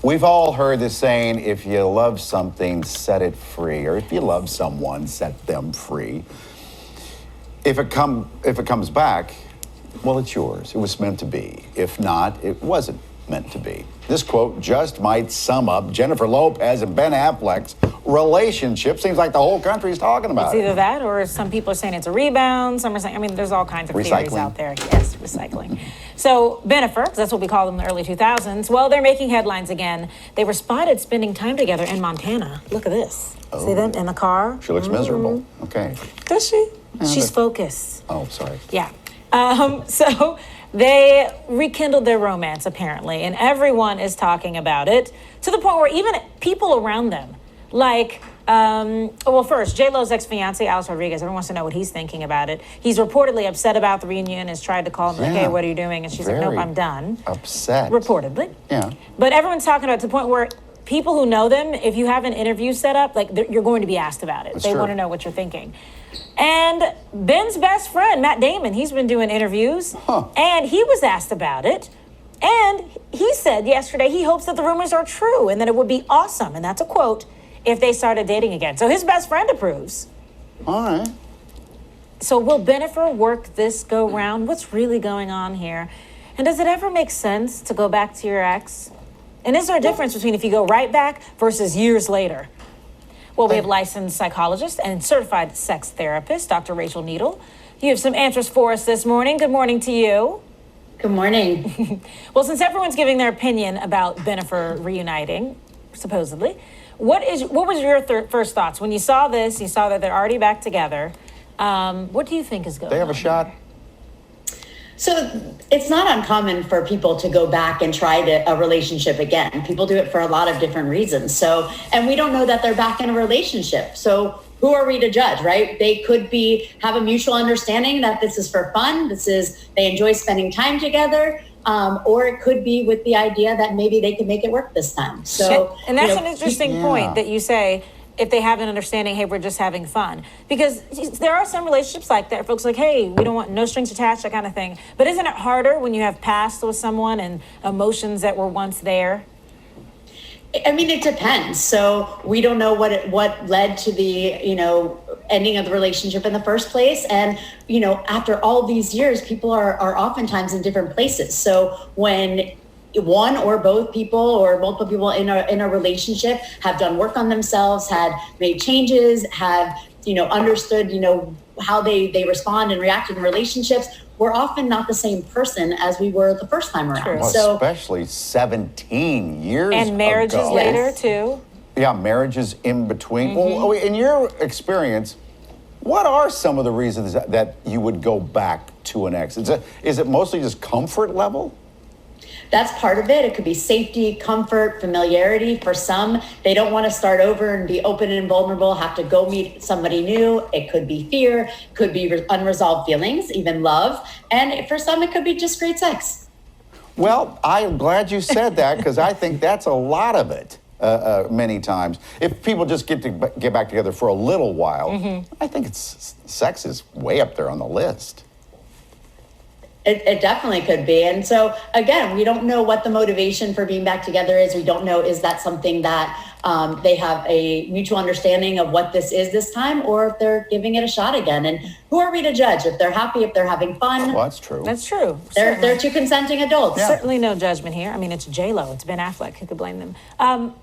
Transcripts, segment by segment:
We've all heard the saying, if you love something, set it free. Or if you love someone, set them free. If it comes back, well, it's yours. It was meant to be. If not, it wasn't meant to be. This quote just might sum up Jennifer Lopez and Ben Affleck's relationship. Seems like the whole country's talking about it. It's either that or some people are saying it's a rebound. Some are saying, I mean, there's all kinds of theories out there. Yes, recycling. So Bennifer, that's what we called them in the early 2000s, well, they're making headlines again. They were spotted spending time together in Montana. Look at this. Oh. See them in the car? She looks miserable. Okay. Does she? Yeah, she's focused. Oh, sorry. Yeah. So they rekindled their romance, apparently, and everyone is talking about it to the point where even people around them, like, well, first, J-Lo's ex-fiancé, Alex Rodriguez, everyone wants to know what he's thinking about it. He's reportedly upset about the reunion, has tried to call him, like, hey, what are you doing? And she's like, nope, I'm done. Upset. Reportedly. Yeah. But everyone's talking about it to the point where people who know them, if you have an interview set up, like, you're going to be asked about it. They want to know what you're thinking. And Ben's best friend, Matt Damon, he's been doing interviews, and he was asked about it. And he said yesterday he hopes that the rumors are true and that it would be awesome, and that's a quote, if they started dating again. So his best friend approves. All right. So will Bennifer work this go round? What's really going on here? And does it ever make sense to go back to your ex? And is there a difference between if you go right back versus years later? Well, we have licensed psychologist and certified sex therapist, Dr. Rachel Needle. You have some answers for us this morning. Good morning to you. Good morning. Well, since everyone's giving their opinion about Bennifer reuniting, supposedly, what was your first thoughts? When you saw this, you saw that they're already back together. What do you think is going on? They have a shot? So it's not uncommon for people to go back and try a relationship again. People do it for a lot of different reasons. So, and we don't know that they're back in a relationship. So who are we to judge, right? They could have a mutual understanding that this is for fun. They enjoy spending time together. Or it could be with the idea that maybe they can make it work this time. So, and that's an interesting point that you say, if they have an understanding, hey, we're just having fun. Because there are some relationships like that. Folks like, hey, we don't want no strings attached, that kind of thing. But isn't it harder when you have past with someone and emotions that were once there? I mean, it depends. So we don't know what led to the, ending of the relationship in the first place. And, after all these years, people are oftentimes in different places. So when one or both people or multiple people in a relationship have done work on themselves, had made changes, have, understood, how they respond and react in relationships, we're often not the same person as we were the first time around. Well, so, especially 17 years and marriages ago. later too. Yeah, marriages in between. Well, in your experience, what are some of the reasons that you would go back to an ex? Is it mostly just comfort level? That's part of it. It could be safety, comfort, familiarity. For some, they don't want to start over and be open and vulnerable, have to go meet somebody new. It could be fear, could be unresolved feelings, even love. And for some, it could be just great sex. Well, I'm glad you said that because I think that's a lot of it many times. If people just get back together for a little while, I think sex is way up there on the list. It definitely could be. And so, again, we don't know what the motivation for being back together is. We don't know, is that something that they have a mutual understanding of what this is this time, or if they're giving it a shot again. And who are we to judge? If they're happy, if they're having fun. Well, that's true. That's true. They're two consenting adults. Yeah. Certainly no judgment here. I mean, it's J-Lo, it's Ben Affleck. Who could blame them?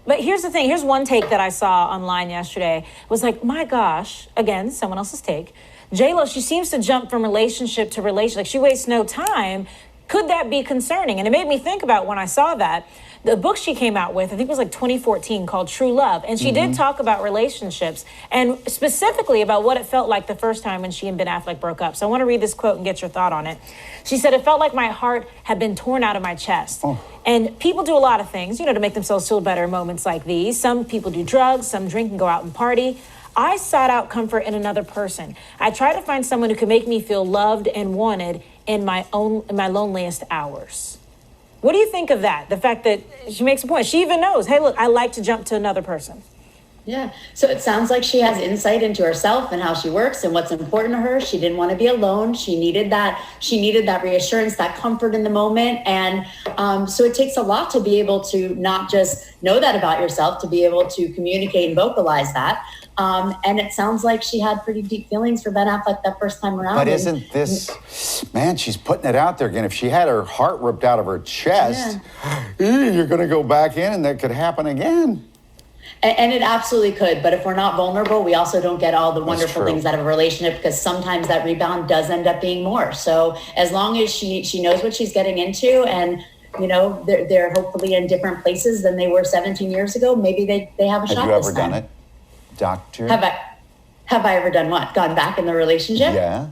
But here's the thing. Here's one take that I saw online yesterday. It was like, my gosh, again, someone else's take. J-Lo, she seems to jump from relationship to relationship. Like, she wastes no time. Could that be concerning? And it made me think about when I saw that, the book she came out with, I think it was like 2014, called True Love. And she did talk about relationships and specifically about what it felt like the first time when she and Ben Affleck broke up. So I want to read this quote and get your thought on it. She said, it felt like my heart had been torn out of my chest. And people do a lot of things, to make themselves feel better in moments like these. Some people do drugs, some drink and go out and party. I sought out comfort in another person. I tried to find someone who could make me feel loved and wanted in my loneliest hours. What do you think of that? The fact that she makes a point. She even knows, hey, look, I like to jump to another person. Yeah. So it sounds like she has insight into herself and how she works and what's important to her. She didn't want to be alone. She needed that. She needed that reassurance, that comfort in the moment. And so it takes a lot to be able to not just know that about yourself, to be able to communicate and vocalize that. And it sounds like she had pretty deep feelings for Ben Affleck that first time around. But isn't this, man, she's putting it out there again. If she had her heart ripped out of her chest, you're going to go back in and that could happen again. And it absolutely could. But if we're not vulnerable, we also don't get all the wonderful things out of a relationship, because sometimes that rebound does end up being more. So as long as she knows what she's getting into, and you know, they're hopefully in different places than they were 17 years ago, maybe they have a shot. Have you ever this time. done it, Doctor? Have I ever done what? Gone back in the relationship? Yeah.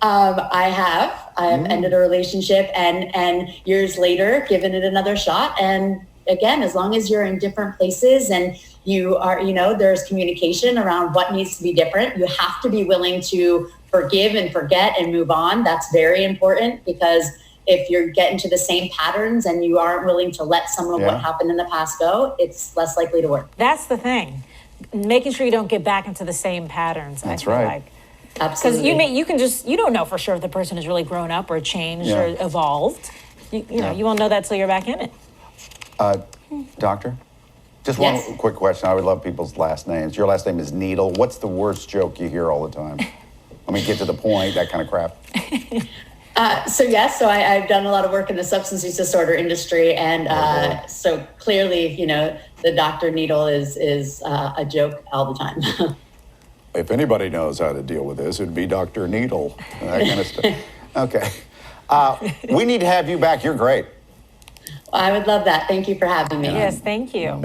I have ended a relationship and years later given it another shot. And again, as long as you're in different places and you are, you know, there's communication around what needs to be different. You have to be willing to forgive and forget and move on. That's very important, because if you're getting to the same patterns and you aren't willing to let some of what happened in the past go, it's less likely to work. That's the thing. Making sure you don't get back into the same patterns. That's I feel right. like. Absolutely. Because you don't know for sure if the person has really grown up or changed or evolved. You know, you won't know that till you're back in it. Doctor? Just Yes. one quick question. I would love people's last names. Your last name is Needle. What's the worst joke you hear all the time? I mean, get to the point, that kind of crap. So I've done a lot of work in the substance use disorder industry, and so clearly, you know, the Dr. Needle is a joke all the time. If anybody knows how to deal with this, it'd be Dr. Needle. That kind of stuff. Okay. We need to have you back. You're great. I would love that. Thank you for having me. Yes, thank you.